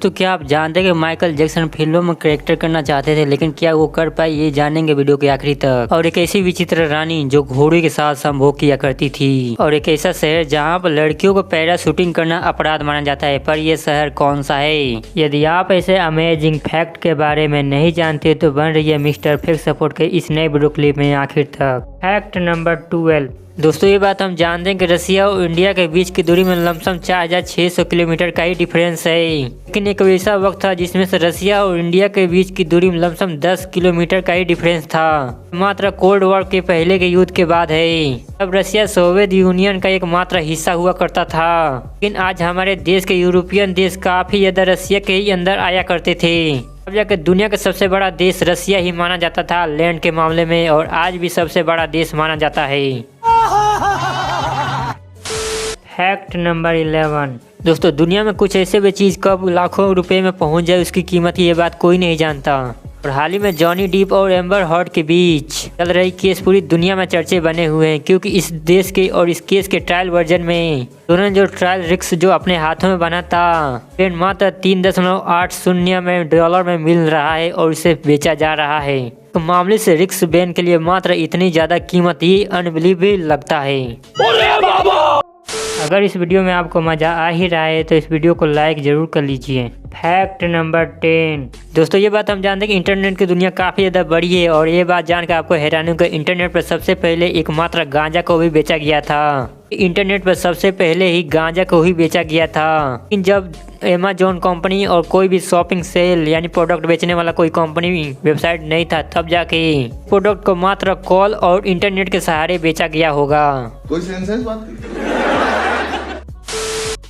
दोस्तों क्या आप जानते हैं कि माइकल जैक्सन फिल्मों में कैरेक्टर करना चाहते थे, लेकिन क्या वो कर पाए, ये जानेंगे वीडियो के आखिरी तक। और एक ऐसी विचित्र रानी जो घोड़े के साथ संभोग किया करती थी, और एक ऐसा शहर जहां पर लड़कियों को पैरा शूटिंग करना अपराध माना जाता है। पर यह शहर कौन सा है? यदि आप ऐसे अमेजिंग फैक्ट के बारे में नहीं जानते तो बन रही है मिस्टर फैक्ट सपोर्ट के इस नए वीडियो क्लिप में आखिर तक। Fact number 12। दोस्तों ये बात हम जानते हैं कि रसिया और इंडिया के बीच की दूरी में लमसम 4600 किलोमीटर का ही डिफरेंस है, लेकिन एक ऐसा वक्त था जिसमें से रसिया और इंडिया के बीच की दूरी में लमसम 10 किलोमीटर का ही डिफरेंस था। मात्र कोल्ड वॉर के पहले के युद्ध के बाद है। तब रसिया सोवियत यूनियन का एक मात्र हिस्सा हुआ करता था, लेकिन आज हमारे देश के यूरोपियन देश काफी ज्यादा रसिया के ही अंदर आया करते थे। अब जाकर दुनिया का सबसे बड़ा देश रसिया ही माना जाता था लैंड के मामले में, और आज भी सबसे बड़ा देश माना जाता है। Fact number 11। दोस्तों दुनिया में कुछ ऐसे भी चीज कब लाखों रुपए में पहुंच जाए उसकी कीमत ये बात कोई नहीं जानता। और हाल ही में जॉनी डीप और एम्बर हर्ड के बीच चल रही केस पूरी दुनिया में चर्चे बने हुए हैं, क्योंकि इस देश के और इस केस के ट्रायल वर्जन में दोनों जो ट्रायल रिस्क जो अपने हाथों में बना था मात्र $3.80 में मिल रहा है और इसे बेचा जा रहा है। तो मामले से रिस्क बैन के लिए मात्र इतनी ज्यादा कीमत ही अनबिलीवेबल लगता है। अगर इस वीडियो में आपको मजा आ ही रहा है तो इस वीडियो को लाइक जरूर कर लीजिए। Fact number 10। दोस्तों ये बात हम जानते हैं कि इंटरनेट की दुनिया काफी ज्यादा बड़ी है, और ये बात जानकर आपको हैरानी होगी, इंटरनेट पर सबसे पहले एकमात्र गांजा को भी बेचा गया था। इंटरनेट पर सबसे पहले ही गांजा को ही बेचा गया था। लेकिन जब अमेज़न कंपनी और कोई भी शॉपिंग सेल यानी प्रोडक्ट बेचने वाला कोई कंपनी वेबसाइट नहीं था, तब जाके प्रोडक्ट को मात्र कॉल और इंटरनेट के सहारे बेचा गया होगा। कोई सेंस है इस बात की?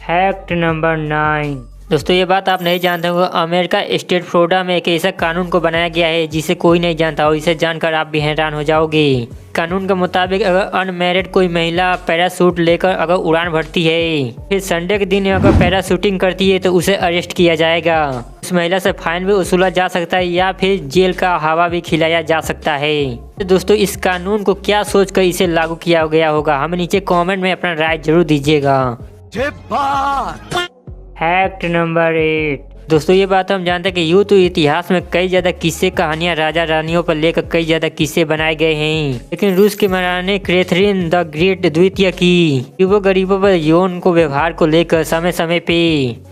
Fact number 9। दोस्तों ये बात आप नहीं जानते होंगे, अमेरिका स्टेट फ्लोरिडा में एक ऐसा कानून को बनाया गया है जिसे कोई नहीं जानता, और इसे जानकर आप भी हैरान हो जाओगे। कानून के मुताबिक अगर अनमैरिड कोई महिला पैराशूट लेकर अगर उड़ान भरती है, फिर संडे के दिन अगर पैराशूटिंग करती है तो उसे अरेस्ट किया जाएगा। उस महिला से फाइन भी वसूला जा सकता है या फिर जेल का हवा भी खिलाया जा सकता है। तो दोस्तों इस कानून को क्या सोचकर इसे लागू किया गया होगा, हमें नीचे कमेंट में अपना राय जरूर दीजिएगा। Fact number 8। दोस्तों ये बात हम जानते हैं कि यूं तो इतिहास में कई ज्यादा किस्से कहानियां राजा रानियों पर लेकर कई ज्यादा किस्से बनाए गए हैं, लेकिन रूस की महारानी कैथरीन द ग्रेट द्वितीय की वो गरीबों पर यौन को व्यवहार को लेकर समय समय पे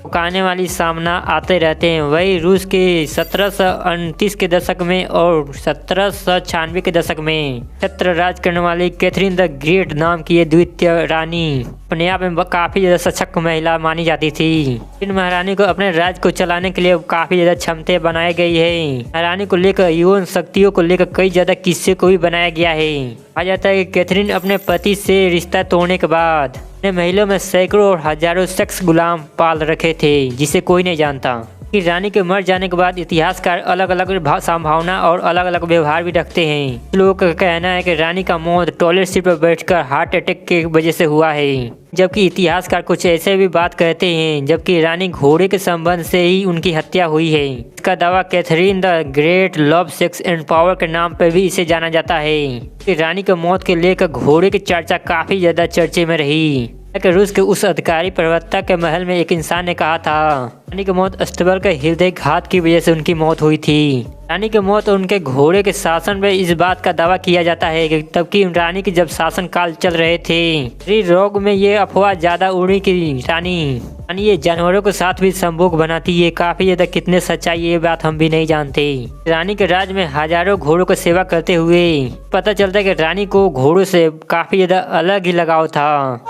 उकाने वाली सामना आते रहते हैं। वही रूस के 1739 के दशक में और 1796 के दशक में छत्र राज करने वाली कैथरीन द ग्रेट नाम की ये द्वितीय रानी अपने आप में काफी ज्यादा सशक्त महिला मानी जाती थी। इन महारानी को अपने राज्य को चलाने के लिए काफी ज्यादा क्षमता बनाई गई है। महारानी को लेकर यौन शक्तियों को लेकर कई ज्यादा किस्से को भी बनाया गया है। कहा जाता है कि कैथरीन अपने पति से रिश्ता तोड़ने के बाद अपने महिलाओं में सैकड़ों और हजारों सेक्स गुलाम पाल रखे थे, जिसे कोई नहीं जानता। कि रानी के मर जाने के बाद इतिहासकार अलग अलग संभावना और अलग अलग व्यवहार भी रखते हैं। लोगों का कहना है कि रानी का मौत टॉयलेट सीट पर बैठकर हार्ट अटैक की वजह से हुआ है, जबकि इतिहासकार कुछ ऐसे भी बात कहते हैं जबकि रानी घोड़े के संबंध से ही उनकी हत्या हुई है। इसका दावा Catherine the Great love sex and power के नाम पर भी इसे जाना जाता है। कि रानी के मौत के लेकर घोड़े की चर्चा काफी ज्यादा चर्चे में रही। रूस के उस अधिकारी प्रवक्ता के महल में एक इंसान ने कहा था रानी की मौत अस्तबल के हृदय घात की वजह से उनकी मौत हुई थी। रानी की मौत और उनके घोड़े के शासन में इस बात का दावा किया जाता है कि तब की रानी की जब शासन काल चल रहे थे रोग में ये अफवाह ज्यादा उड़ी कि रानी ये जानवरों के साथ भी संभोग बनाती है। काफी ज्यादा कितने सच्चाई ये बात हम भी नहीं जानते। रानी के राज में हजारों घोड़ों को सेवा करते हुए पता चलता है कि रानी को घोड़ों से काफी ज्यादा अलग ही लगाव था।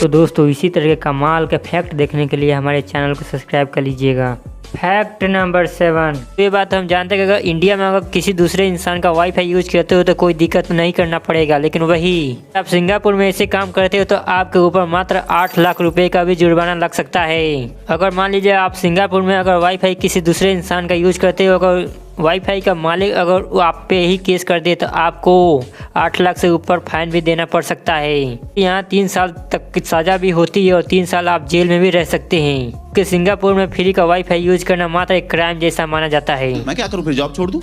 तो दोस्तों इसी तरह के कमाल के फैक्ट देखने के लिए हमारे चैनल को सब्सक्राइब कर लीजिएगा। Fact number 7। ये बात हम जानते हैं कि अगर इंडिया में अगर किसी दूसरे इंसान का वाईफाई यूज करते हो तो कोई दिक्कत नहीं करना पड़ेगा, लेकिन वही आप सिंगापुर में ऐसे काम करते हो तो आपके ऊपर मात्र 8 लाख रुपए का भी जुर्माना लग सकता है। अगर मान लीजिए आप सिंगापुर में अगर वाईफाई किसी दूसरे इंसान का यूज करते हो, अगर वाईफाई का मालिक अगर आप पे ही केस कर दे तो आपको 8 लाख से ऊपर फाइन भी देना पड़ सकता है। यहाँ 3 साल तक की सजा भी होती है और 3 साल आप जेल में भी रह सकते हैं। कि सिंगापुर में फ्री का वाईफाई यूज करना मात्र एक क्राइम जैसा माना जाता है। मैं क्या करूँ, फिर जॉब छोड़ दूँ?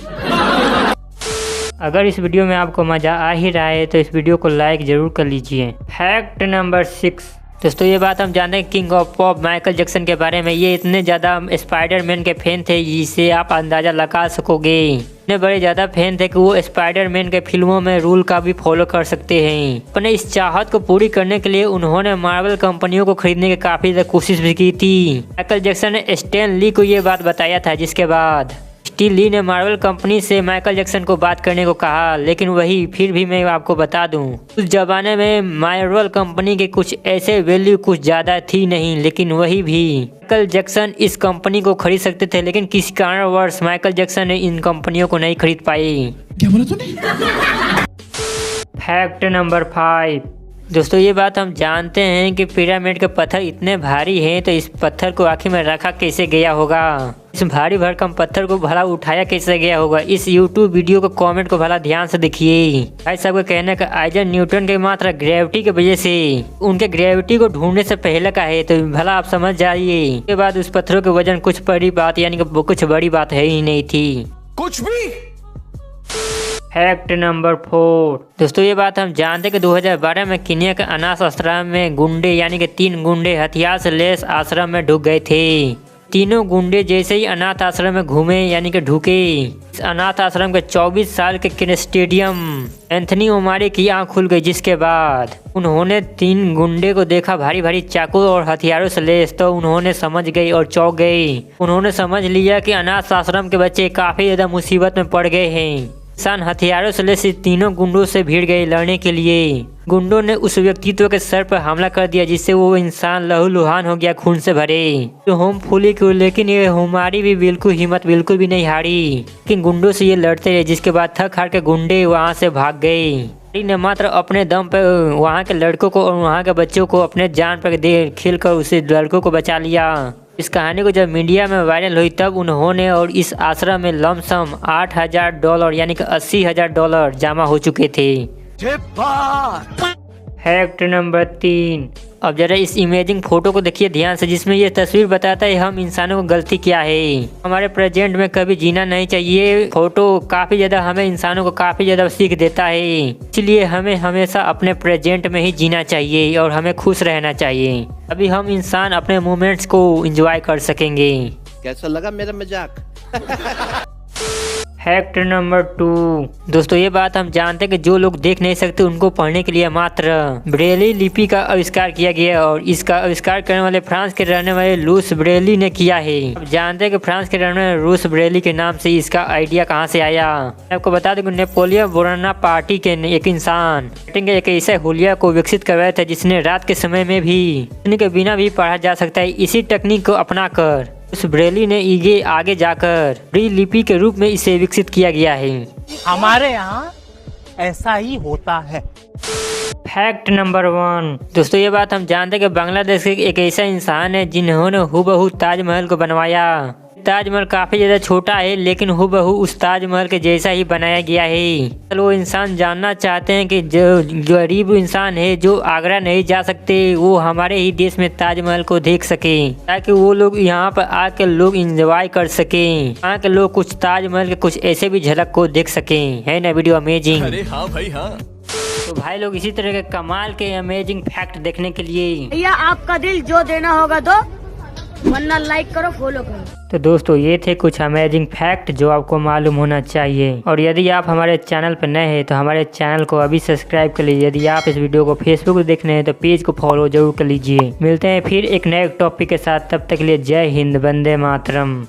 अगर इस वीडियो में आपको मजा आ ही रहा है तो इस वीडियो को लाइक जरूर कर लीजिए। Fact number 6। दोस्तों ये बात हम जानते हैं king of pop Michael Jackson के बारे में। ये इतने ज़्यादा स्पाइडरमैन के फैन थे जिसे आप अंदाज़ा लगा सकोगे। इतने बड़े ज़्यादा फैन थे कि वो स्पाइडरमैन के फिल्मों में रूल का भी फॉलो कर सकते हैं। अपने इस चाहत को पूरी करने के लिए उन्होंने मार्वल कंपनियों को खरीदने की काफ़ी ज़्यादा कोशिश भी की थी। माइकल जैक्सन ने स्टैन ली को ये बात बताया था, जिसके बाद स्टीव ली ने मार्वल कंपनी से माइकल जैक्सन को बात करने को कहा। लेकिन वही फिर भी मैं आपको बता दूं, उस जमाने में मार्वल कंपनी के कुछ ऐसे वैल्यू कुछ ज़्यादा थी नहीं, लेकिन वही भी माइकल जैक्सन इस कंपनी को खरीद सकते थे। लेकिन किसी कारणवश माइकल जैक्सन ने इन कंपनियों को नहीं खरीद पाई। क्या बोला तूने? Fact number 5। दोस्तों ये बात हम जानते हैं कि पिरामिड के पत्थर इतने भारी हैं, तो इस पत्थर को आखिर में रखा कैसे गया होगा? इस भारी भरकम पत्थर को भला उठाया कैसे गया होगा? इस YouTube वीडियो को कमेंट को भला ध्यान से देखिए। भाई साहब का कहने का आइजैक न्यूटन के मात्र ग्रेविटी की वजह से उनके ग्रेविटी को ढूंढने से पहले का है, तो भला आप समझ जाइए। उसके बाद उस पत्थरों के वजन कुछ बड़ी बात यानी कि कुछ बड़ी बात है ही नहीं थी कुछ भी। Fact number 4। दोस्तों ये बात हम जानते हैं कि 2012 में केन्या के अनाथ आश्रम में गुंडे यानी कि 3 गुंडे हथियार से लैस आश्रम में ढुक गए थे। तीनों गुंडे जैसे ही अनाथ आश्रम में घूमे यानी कि ढुके, इस अनाथ आश्रम के 24 साल के क्रिस्टेडियम एंथनी ओमारी की आंख खुल गई। जिसके बाद उन्होंने 3 गुंडे को देखा भारी भारी चाकू और हथियारों से लैस, तो उन्होंने समझ गई और चौंक गई। उन्होंने समझ लिया कि अनाथ आश्रम के बच्चे काफी ज्यादा मुसीबत में पड़ गए हैं। इंसान हथियारों से लैस तीनों गुंडों से भिड़ गए लड़ने के लिए। गुंडों ने उस व्यक्तित्व के सर पर हमला कर दिया, जिससे वो इंसान लहूलुहान हो गया, खून से भरे। तो होम फूली क्यों, लेकिन ये हमारी भी बिल्कुल हिम्मत बिल्कुल भी नहीं हारी, लेकिन गुंडों से ये लड़ते रहे। जिसके बाद थक हार के गुंडे वहाँ से भाग गए। ने मात्र अपने दम पर वहाँ के लड़कों को और वहाँ के बच्चों को अपने जान पर दे खेल कर उसे लड़कों को बचा लिया। इस कहानी को जब मीडिया में वायरल हुई, तब उन्होंने और इस आश्रम में लमसम $8,000 यानी कि $80,000 जमा हो चुके थे। Fact number 3। अब जरा इस इमेजिंग फोटो को देखिए ध्यान से, जिसमें ये तस्वीर बताता है हम इंसानों को गलती क्या है। हमारे प्रेजेंट में कभी जीना नहीं चाहिए। फोटो काफी ज्यादा हमें इंसानों को काफी ज्यादा सीख देता है, इसलिए हमें हमेशा अपने प्रेजेंट में ही जीना चाहिए और हमें खुश रहना चाहिए। अभी हम इंसान अपने मोमेंट्स को एंजॉय कर सकेंगे। कैसा लगा मेरा मजाक? Fact number 2। दोस्तों ये बात हम जानते हैं कि जो लोग देख नहीं सकते उनको पढ़ने के लिए मात्र ब्रेली लिपि का आविष्कार किया गया, और इसका आविष्कार करने वाले फ्रांस के रहने वाले लूस ब्रेली ने किया है। अब जानते हैं कि फ्रांस के रहने वाले लूस ब्रेली के नाम से इसका आइडिया कहां से आया। मैं आपको बता दूं कि नेपोलियन बोनापार्टी के एक इंसान एक ऐसे हुलिया को विकसित करवाया था जिसने रात के समय में भी के बिना भी पढ़ा जा सकता है। इसी टेक्निक को अपनाकर उस ब्रेली ने आगे जाकर ब्रेली लिपि के रूप में इसे विकसित किया गया है। हमारे यहाँ ऐसा ही होता है। Fact number 1। दोस्तों ये बात हम जानते हैं कि बांग्लादेश के एक ऐसा इंसान है जिन्होंने हूबहू ताजमहल को बनवाया। ताजमहल काफी ज्यादा छोटा है, लेकिन हूबहू उस ताजमहल के जैसा ही बनाया गया है। तो वो इंसान जानना चाहते हैं कि जो गरीब इंसान है जो आगरा नहीं जा सकते, वो हमारे ही देश में ताजमहल को देख सके, ताकि वो लोग यहाँ पर आकर लोग एंजॉय कर सके। यहाँ के लोग कुछ ताजमहल के कुछ ऐसे भी झलक को देख सके। है ना वीडियो अमेजिंग? अरे हाँ भाई हाँ। तो भाई लोग इसी तरह के कमाल के अमेजिंग फैक्ट देखने के लिए भैया आपका दिल जो देना होगा दो, वरना लाइक करो फॉलो करो। तो दोस्तों ये थे कुछ अमेजिंग फैक्ट जो आपको मालूम होना चाहिए। और यदि आप हमारे चैनल पर नए हैं तो हमारे चैनल को अभी सब्सक्राइब कर लीजिए। यदि आप इस वीडियो को फेसबुक पर देख रहे हैं तो पेज को फॉलो जरूर कर लीजिए। मिलते हैं फिर एक नए टॉपिक के साथ, तब तक के लिए जय हिंद, वंदे मातरम।